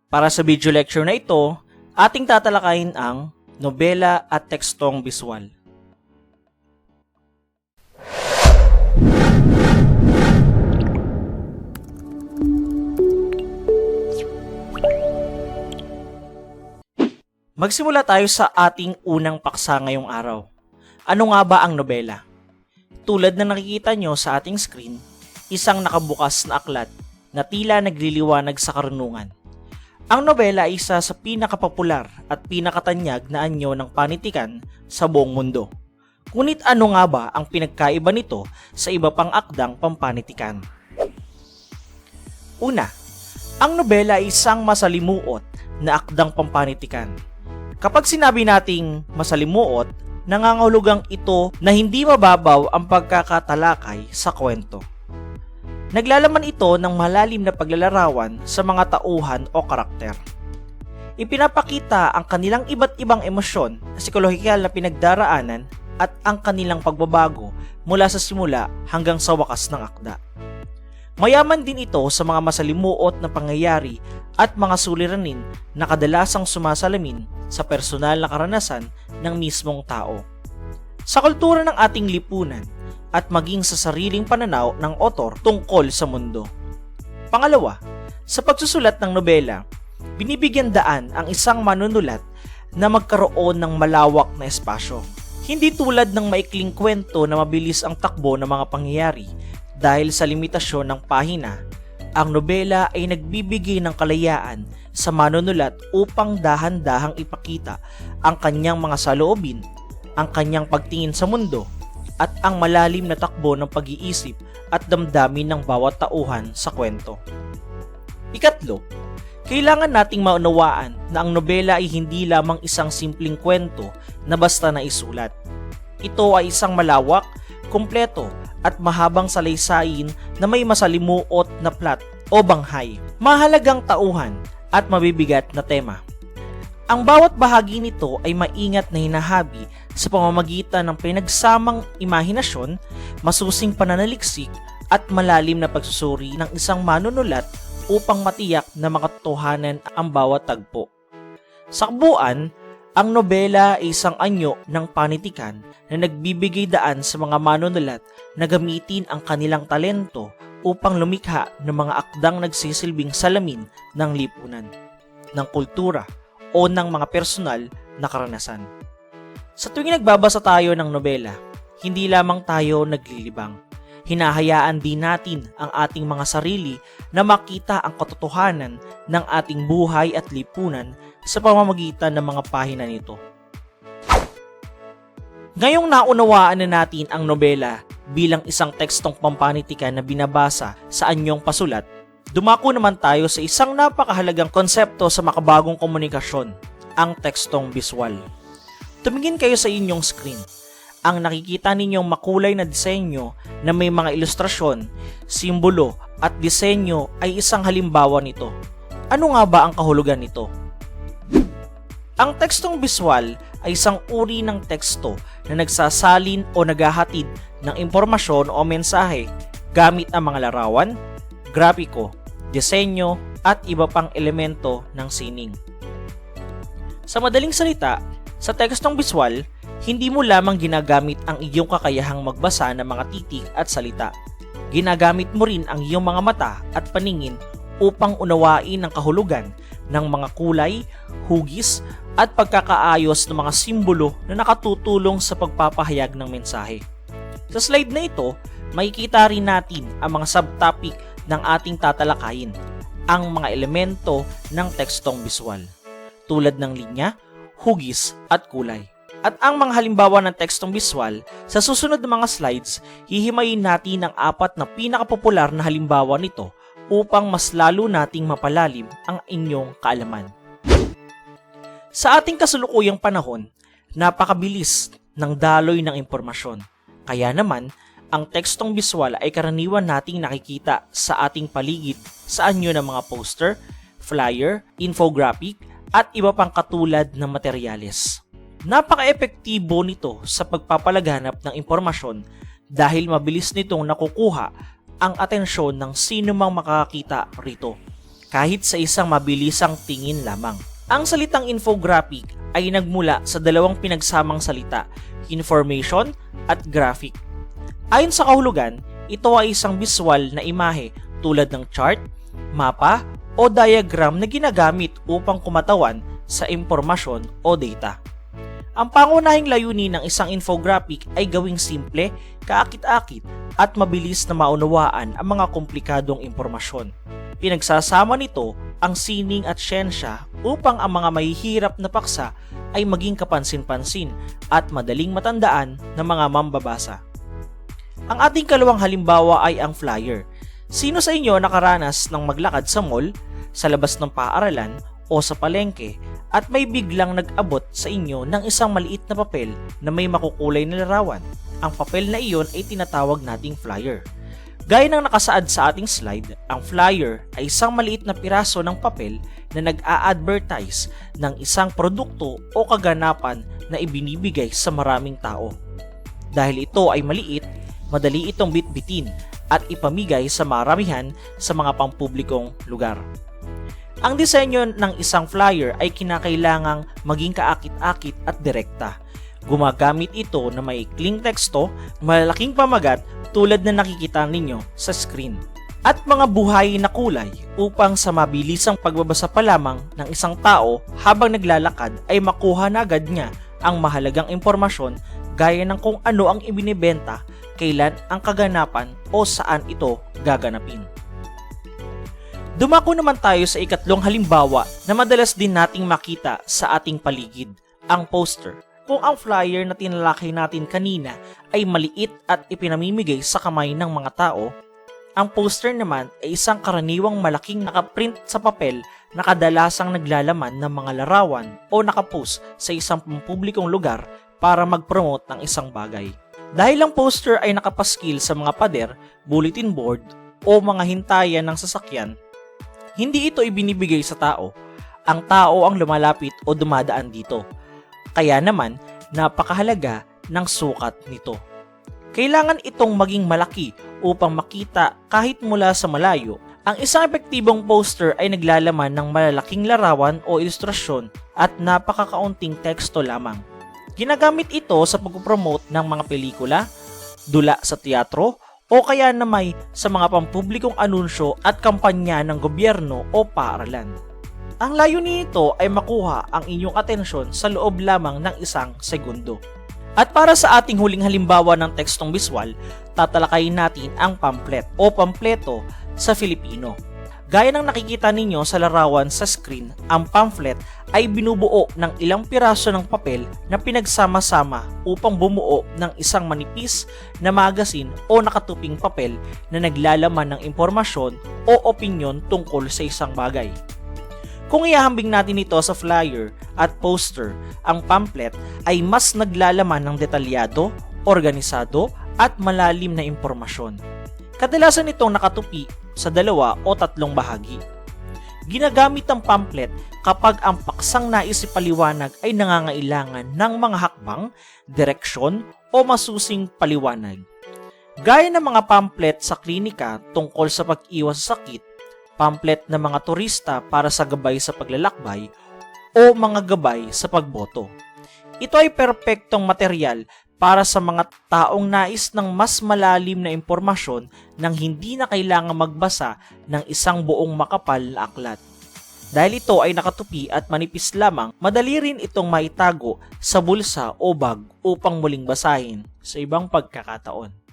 Para sa video lecture na ito, ating tatalakayin ang nobela at tekstong biswal. Magsimula tayo sa ating unang paksa ngayong araw. Ano nga ba ang nobela? Tulad na nakikita nyo sa ating screen, isang nakabukas na aklat na tila nagliliwanag sa karunungan. Ang nobela ay isa sa pinakapopular at pinakatanyag na anyo ng panitikan sa buong mundo. Ngunit ano nga ba ang pinagkaiba nito sa iba pang akdang pampanitikan? Una, ang nobela ay isang masalimuot na akdang pampanitikan. Kapag sinabi nating masalimuot, nangangahulugang ito na hindi mababaw ang pagkakatalakay sa kwento. Naglalaman ito ng malalim na paglalarawan sa mga tauhan o karakter. Ipinapakita ang kanilang iba't ibang emosyon, psikolohikal na pinagdaraanan at ang kanilang pagbabago mula sa simula hanggang sa wakas ng akda. Mayaman din ito sa mga masalimuot na pangyayari at mga suliranin na kadalasang sumasalamin sa personal na karanasan ng mismong tao. Sa kultura ng ating lipunan at maging sa sariling pananaw ng otor tungkol sa mundo. Pangalawa, sa pagsusulat ng nobela, binibigyan daan ang isang manunulat na magkaroon ng malawak na espasyo. Hindi tulad ng maikling kwento na mabilis ang takbo ng mga pangyayari dahil sa limitasyon ng pahina, ang nobela ay nagbibigay ng kalayaan sa manunulat upang dahan-dahang ipakita ang kanyang mga saloobin, ang kanyang pagtingin sa mundo, at ang malalim na takbo ng pag-iisip at damdamin ng bawat tauhan sa kwento. Ikatlo, kailangan nating maunawaan na ang nobela ay hindi lamang isang simpleng kwento na basta naisulat. Ito ay isang malawak, kumpleto at mahabang saleysayin na may masalimuot na plot o banghay, mahalagang tauhan at mabibigat na tema. Ang bawat bahagi nito ay maingat na hinahabi sa pamamagitan ng pinagsamang imahinasyon, masusing pananaliksik at malalim na pagsusuri ng isang manunulat upang matiyak na makatotohanan ang bawat tagpo. Sa kabuuan, ang nobela ay isang anyo ng panitikan na nagbibigay daan sa mga manunulat na gamitin ang kanilang talento upang lumikha ng mga akdang nagsisilbing salamin ng lipunan, ng kultura, o ng mga personal na karanasan. Sa tuwing nagbabasa tayo ng nobela, hindi lamang tayo naglilibang. Hinahayaan din natin ang ating mga sarili na makita ang katotohanan ng ating buhay at lipunan sa pamamagitan ng mga pahina nito. Ngayong naunawaan na natin ang nobela bilang isang tekstong pampanitikan na binabasa sa anyong pasulat, dumako naman tayo sa isang napakahalagang konsepto sa makabagong komunikasyon, ang tekstong biswal. Tumingin kayo sa inyong screen. Ang nakikita ninyong makulay na disenyo na may mga ilustrasyon, simbolo at disenyo ay isang halimbawa nito. Ano nga ba ang kahulugan nito? Ang tekstong biswal ay isang uri ng teksto na nagsasalin o naghahatid ng impormasyon o mensahe gamit ang mga larawan, grafiko, disenyo at iba pang elemento ng sining. Sa madaling salita, sa tekstong biswal, hindi mo lamang ginagamit ang iyong kakayahang magbasa ng mga titik at salita. Ginagamit mo rin ang iyong mga mata at paningin upang unawain ang kahulugan ng mga kulay, hugis at pagkakaayos ng mga simbolo na nakatutulong sa pagpapahayag ng mensahe. Sa slide na ito, makikita rin natin ang mga subtopic ng ating tatalakayin, ang mga elemento ng tekstong biswal, tulad ng linya, hugis at kulay. At ang mga halimbawa ng tekstong biswal, sa susunod na mga slides, hihimayin natin ang 4 na pinakapopular na halimbawa nito upang mas lalo nating mapalalim ang inyong kaalaman. Sa ating kasulukuyang panahon, napakabilis ng daloy ng impormasyon. Kaya naman, ang tekstong biswal ay karaniwan nating nakikita sa ating paligid sa anyo ng mga poster, flyer, infographic at iba pang katulad ng materyales. Napaka-epektibo nito sa pagpapalaganap ng impormasyon dahil mabilis nitong nakukuha ang atensyon ng sino mang makakakita rito. kahit sa isang mabilisang tingin lamang. Ang salitang infographic ay nagmula sa dalawang pinagsamang salita, information at graphic. Ayon sa kahulugan, ito ay isang visual na imahe tulad ng chart, mapa o diagram na ginagamit upang kumatawan sa impormasyon o data. Ang pangunahing layunin ng isang infographic ay gawing simple, kaakit-akit at mabilis na maunawaan ang mga komplikadong impormasyon. Pinagsasama nito ang sining at siyensya upang ang mga mahihirap na paksa ay maging kapansin-pansin at madaling matandaan ng mga mambabasa. Ang ating kalawang halimbawa ay ang flyer. Sino sa inyo nakaranas ng maglakad sa mall, sa labas ng paaralan o sa palengke at may biglang nag-abot sa inyo ng isang maliit na papel na may makukulay na larawan? Ang papel na iyon ay tinatawag nating flyer. Gaya ng nakasaad sa ating slide, ang flyer ay isang maliit na piraso ng papel na nag-a-advertise ng isang produkto o kaganapan na ibinibigay sa maraming tao. Dahil ito ay maliit, madali itong bitbitin at ipamigay sa maramihan sa mga pampublikong lugar. Ang disenyo ng isang flyer ay kinakailangang maging kaakit-akit at direkta. Gumagamit ito ng maikling teksto, malalaking pamagat tulad na nakikita ninyo sa screen, at mga buhay na kulay upang sa mabilisang pagbabasa pa lamang ng isang tao habang naglalakad ay makuha na agad niya ang mahalagang impormasyon gaya ng kung ano ang ibinibenta, kailan ang kaganapan o saan ito gaganapin. Dumako naman tayo sa ikatlong halimbawa na madalas din nating makita sa ating paligid, ang poster. Kung ang flyer na tinalakay natin kanina ay maliit at ipinamimigay sa kamay ng mga tao, ang poster naman ay isang karaniwang malaking nakaprint sa papel na kadalasang naglalaman ng mga larawan o nakapost sa isang pampublikong lugar para mag-promote ng isang bagay. Dahil ang poster ay nakapaskil sa mga pader, bulletin board o mga hintayan ng sasakyan, hindi ito ibinibigay sa tao. Ang tao ang lumalapit o dumadaan dito. Kaya naman, napakahalaga ng sukat nito. Kailangan itong maging malaki upang makita kahit mula sa malayo. Ang isang epektibong poster ay naglalaman ng malalaking larawan o ilustrasyon at napakakaunting teksto lamang. Ginagamit ito sa pagpopromote ng mga pelikula, dula sa teatro, o kaya naman sa mga pampublikong anunsyo at kampanya ng gobyerno o paaralan. Ang layunin nito ay makuha ang inyong atensyon sa loob lamang ng isang segundo. At para sa ating huling halimbawa ng tekstong visual, tatalakayin natin ang pamphlet o pampleto sa Filipino. Gaya ng nakikita ninyo sa larawan sa screen, ang pamphlet ay binubuo ng ilang piraso ng papel na pinagsama-sama upang bumuo ng isang manipis na magazine o nakatuping papel na naglalaman ng impormasyon o opinyon tungkol sa isang bagay. Kung ihahambing natin ito sa flyer at poster, ang pamphlet ay mas naglalaman ng detalyado, organisado at malalim na impormasyon. Kadalasan itong nakatupi sa 2 o 3 bahagi. Ginagamit ang pamphlet kapag ang paksang nais ipaliwanag ay nangangailangan ng mga hakbang, direksyon o masusing paliwanag. Gaya ng mga pamphlet sa klinika tungkol sa pag-iwas sa sakit, pamphlet ng mga turista para sa gabay sa paglalakbay, o mga gabay sa pagboto. Ito ay perpektong material para sa mga taong nais ng mas malalim na impormasyon nang hindi na kailangang magbasa ng isang buong makapal na aklat. Dahil ito ay nakatupi at manipis lamang, madali rin itong maitago sa bulsa o bag upang muling basahin sa ibang pagkakataon.